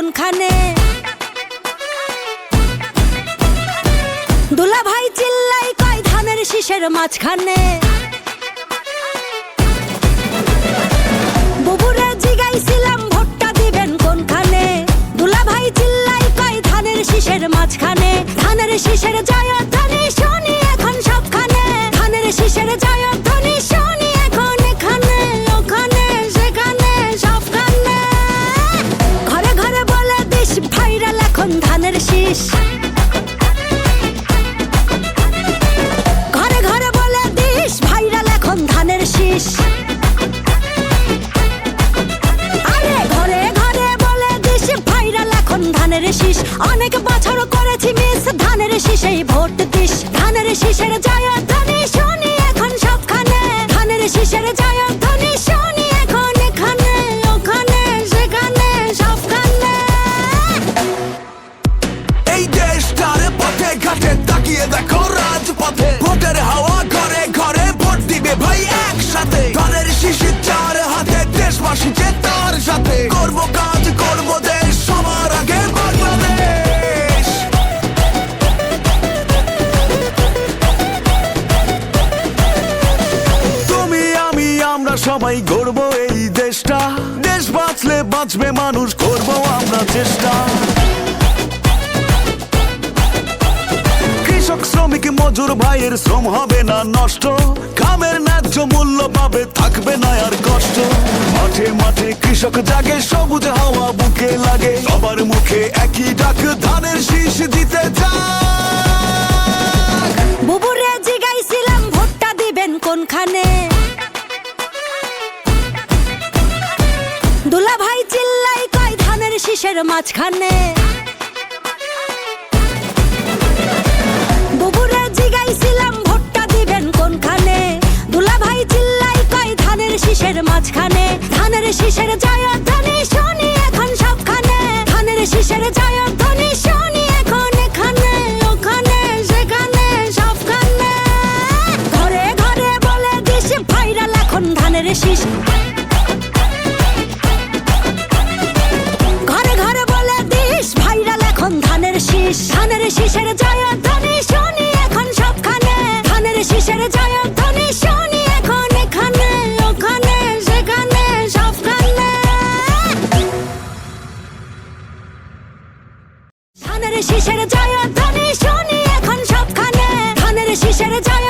কোনখানে? দুলা ভাই চিল্লাই কয় ধানের শীষের মাঝখানে। বুবুরে জিগাইছিলাম ভোটটা দিবেন কোনখানে? দুলা ভাই চিল্লাই কয় ধানের শীষের মাঝখানে। ধানের শীষের জয়ধ্বনি শুনি এখন সবখানে। ধানের শীষের জয়ধ্বনি শুনি এখন এখানে ওখানে সেখানে সবখানে। ঘরে ঘরে বলে দিস ভাইরাল এখন ধানের শীষ। ঘরে ঘরে বলে দিস ভাইরাল এখন ধানের শীষ। আরে ঘরে ঘরে বলে দিস ভাইরাল এখন ধানের শীষ। অনেক বছর করেছি মিস ধানের শীষেই ভোট দিস। ধানের শীষের জয়ধ্বনি শুনি এখন সবখানে। ধানের শীষের জয়ধ্বনি শুনি এখন এখানে ওখানে সেখানে সবখানে। এই দেশটার পথে ঘাটে তাকিয়ে দেখো রাজপথে। ভোটের হাওয়া ঘরে ঘরে ভোট দিবে ভাই একসাথে। ধানের শীষের চার হাতে দেশবাসী যে তার সাথে। করবো কাজ করবো দেশ সবার আগে বাংলাদেশ। তুমি আমি আমরা সবাই গড়বো এই দেশটা। দেশ বাঁচলে বাঁচবে মানুষ, করবো আমরা চেষ্টা। কৃষক শ্রমিক মজুর ভাইয়ের শ্রম হবে না নষ্ট। কামের ন্যায্য মূল্য পাবে, থাকবে না আর কষ্ট। মাঠে মাঠে কৃষক জাগে, সবুজ হাওয়া বুকে লাগে। সবার মুখে একই ডাক, ধানের শীষ দিতে যাক। বুবুরে জিগাইছিলাম ভোটটা দিবেন কোনখানে? দুলা ভাই চিল্লাই কয় ধানের শীষের মাঝখানে। বুবুরে জিগাইছিলাম ভোটটা দিবেন কোনখানে? দুলা ভাই চিল্লাই কয় ধানের শীষের মাঝখানে। ধানের শীষের জয়ধ্বনি শুনি এখন সবখানে। ধানের শীষের জয়ধ্বনি শুনি এখন এখানে ওখানে সেখানে সবখানে। ঘরে ঘরে বলে দিস ভাইরাল এখন ধানের শীষ। ঘরে ঘরে বলে দিস ভাইরাল এখন ধানের শীষ। ধানের শীষের জয়ধ্বনি শুনি এখন সবখানে। ধানের শীষের জয়ধ্বনি শুনি এখন এখানে ওখানে সেখানে সবখানে। ধানের শীষের জয়ধ্বনি শুনি এখন সবখানে। ধানের শীষের জয়